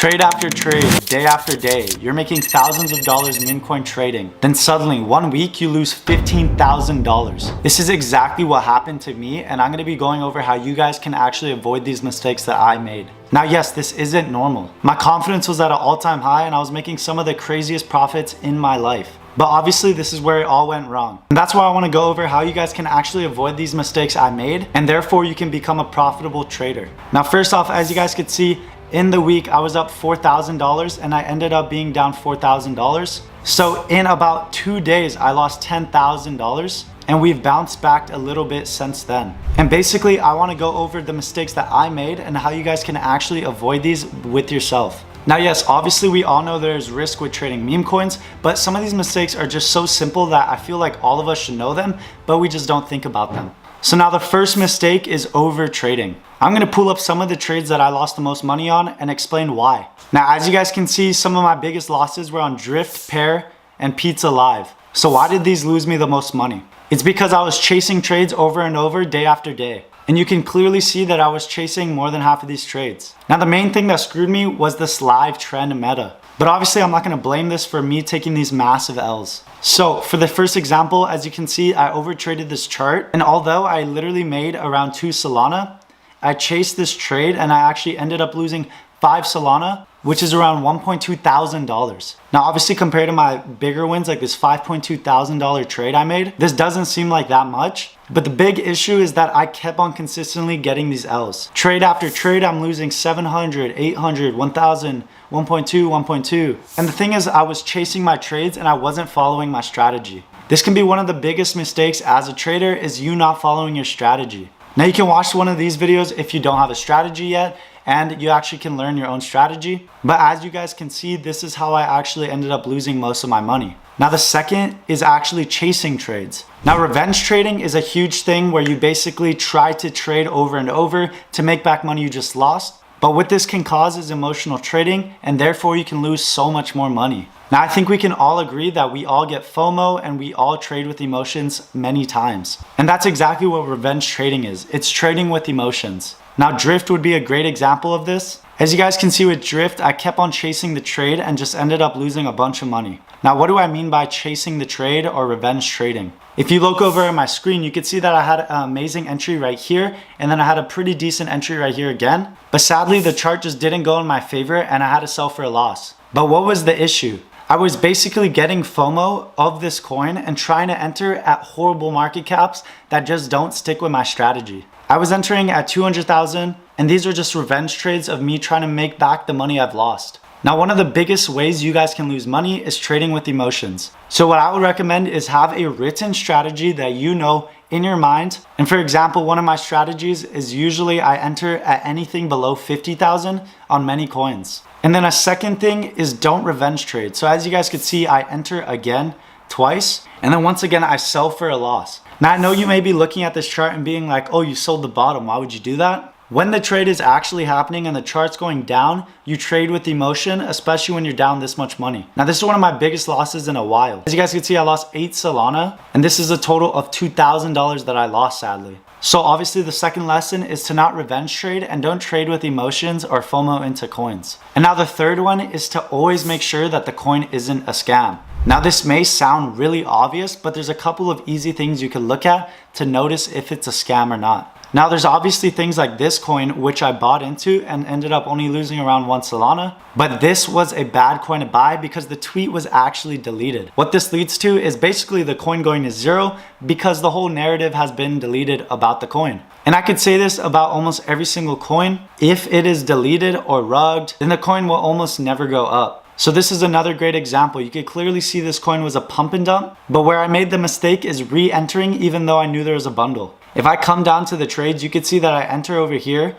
Trade after trade, day after day, you're making thousands of dollars Memecoin trading. Then suddenly, 1 week, you lose $15,000. This is exactly what happened to me, and I'm gonna be going over how you guys can actually avoid these mistakes that I made. Now, yes, this isn't normal. My confidence was at an all-time high, and I was making some of the craziest profits in my life. But obviously, this is where it all went wrong. And that's why I wanna go over how you guys can actually avoid these mistakes I made, and therefore you can become a profitable trader. Now, first off, as you guys could see, in the week, I was up $4,000 and I ended up being down $4,000. So in about 2 days, I lost $10,000 and we've bounced back a little bit since then. And basically, I wanna go over the mistakes that I made and how you guys can actually avoid these with yourself. Now, yes, obviously we all know there's risk with trading meme coins, but some of these mistakes are just so simple that I feel like all of us should know them, but we just don't think about them. So now the first mistake is over trading. I'm gonna pull up some of the trades that I lost the most money on and explain why. Now, as you guys can see, some of my biggest losses were on Drift, Pair, and Pizza Live. So why did these lose me the most money? It's because I was chasing trades over and over day after day. And you can clearly see that I was chasing more than half of these trades. Now, the main thing that screwed me was this live trend meta. But obviously, I'm not gonna blame this for me taking these massive L's. So for the first example, as you can see, I overtraded this chart. And although I literally made around 2 Solana, I chased this trade and I actually ended up losing 5 Solana, which is around $1.2 thousand. Now, obviously compared to my bigger wins, like this $5.2 thousand trade I made, this doesn't seem like that much. But the big issue is that I kept on consistently getting these L's. Trade after trade, I'm losing 700, 800, 1,000, 1.2, 1.2. And the thing is, I was chasing my trades and I wasn't following my strategy. This can be one of the biggest mistakes as a trader, is you not following your strategy. Now, you can watch one of these videos if you don't have a strategy yet, and you actually can learn your own strategy. But as you guys can see, this is how I actually ended up losing most of my money. Now, the second is actually chasing trades. Now, revenge trading is a huge thing where you basically try to trade over and over to make back money you just lost. But what this can cause is emotional trading, and therefore you can lose so much more money. Now, I think we can all agree that we all get FOMO and we all trade with emotions many times. And that's exactly what revenge trading is. It's trading with emotions. Now, Drift would be a great example of this. As you guys can see with Drift, I kept on chasing the trade and just ended up losing a bunch of money. Now, what do I mean by chasing the trade or revenge trading? If you look over at my screen, you can see that I had an amazing entry right here, and then I had a pretty decent entry right here again. But sadly, the chart just didn't go in my favor and I had to sell for a loss. But what was the issue? I was basically getting FOMO of this coin and trying to enter at horrible market caps that just don't stick with my strategy. I was entering at 200,000, and these are just revenge trades of me trying to make back the money I've lost. Now, one of the biggest ways you guys can lose money is trading with emotions. So what I would recommend is have a written strategy that you know in your mind. And for example, one of my strategies is usually I enter at anything below 50,000 on many coins. And then a second thing is don't revenge trade. So as you guys could see, I enter again twice, and then once again, I sell for a loss. Now, I know you may be looking at this chart and being like, oh, you sold the bottom. Why would you do that? When the trade is actually happening and the chart's going down, you trade with emotion, especially when you're down this much money. Now, this is one of my biggest losses in a while. As you guys can see, I lost 8 Solana, and this is a total of $2,000 that I lost, sadly. So obviously the second lesson is to not revenge trade and don't trade with emotions or FOMO into coins. And now the third one is to always make sure that the coin isn't a scam. Now, this may sound really obvious, but there's a couple of easy things you can look at to notice if it's a scam or not. Now, there's obviously things like this coin, which I bought into and ended up only losing around 1 Solana. But this was a bad coin to buy because the tweet was actually deleted. What this leads to is basically the coin going to zero because the whole narrative has been deleted about the coin. And I could say this about almost every single coin. If it is deleted or rugged, then the coin will almost never go up. So this is another great example. You could clearly see this coin was a pump and dump, but where I made the mistake is re-entering even though I knew there was a bundle. If I come down to the trades, you could see that I enter over here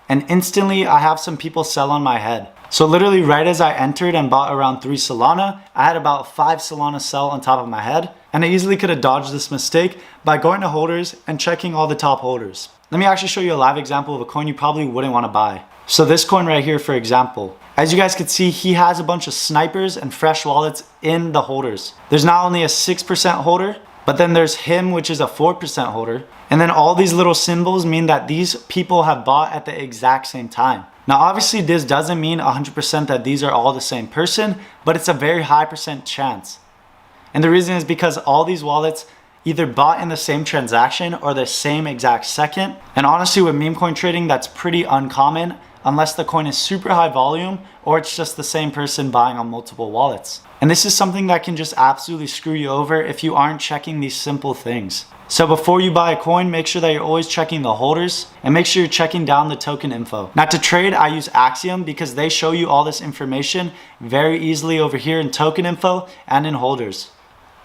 and instantly I have some people sell on my head. So literally right as I entered and bought around 3 Solana, I had about 5 Solana sell on top of my head. And I easily could have dodged this mistake by going to holders and checking all the top holders. Let me actually show you a live example of a coin you probably wouldn't want to buy. So this coin right here, for example, as you guys can see, he has a bunch of snipers and fresh wallets in the holders. There's not only a 6% holder, but then there's him, which is a 4% holder. And then all these little symbols mean that these people have bought at the exact same time. Now, obviously this doesn't mean 100% that these are all the same person, but it's a very high percent chance. And the reason is because all these wallets either bought in the same transaction or the same exact second. And honestly, with meme coin trading, that's pretty uncommon unless the coin is super high volume or it's just the same person buying on multiple wallets. And this is something that can just absolutely screw you over if you aren't checking these simple things. So before you buy a coin, make sure that you're always checking the holders and make sure you're checking down the token info. Now to trade, I use Axiom because they show you all this information very easily over here in token info and in holders.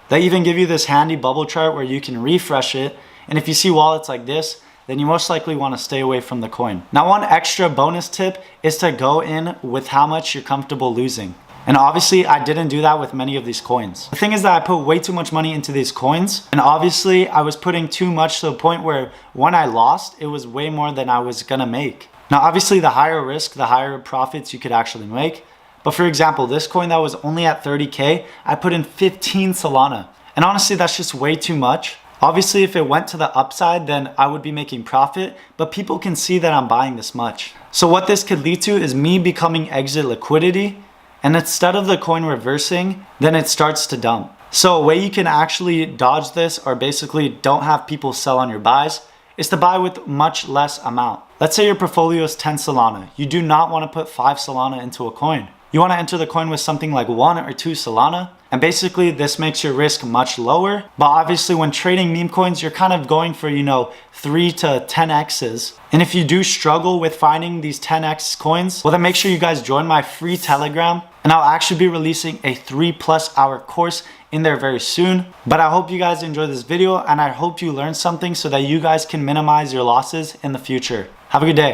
They even give you this handy bubble chart where you can refresh it. And if you see wallets like this, then you most likely want to stay away from the coin. Now, one extra bonus tip is to go in with how much you're comfortable losing. And obviously I didn't do that with many of these coins. The thing is that I put way too much money into these coins. And obviously I was putting too much to the point where when I lost, it was way more than I was gonna make. Now, obviously the higher risk, the higher profits you could actually make. But for example, this coin that was only at 30K, I put in 15 Solana. And honestly, that's just way too much. Obviously, if it went to the upside, then I would be making profit, but people can see that I'm buying this much. So what this could lead to is me becoming exit liquidity. And instead of the coin reversing, then it starts to dump. So a way you can actually dodge this, or basically don't have people sell on your buys, is to buy with much less amount. Let's say your portfolio is 10 Solana. You do not want to put 5 Solana into a coin. You want to enter the coin with something like 1 or 2 Solana. And basically this makes your risk much lower. But obviously when trading meme coins, you're kind of going for, 3 to 10x's. And if you do struggle with finding these 10x coins, well then make sure you guys join my free Telegram. And I'll actually be releasing a 3+ hour course in there very soon. But I hope you guys enjoyed this video and I hope you learned something so that you guys can minimize your losses in the future. Have a good day.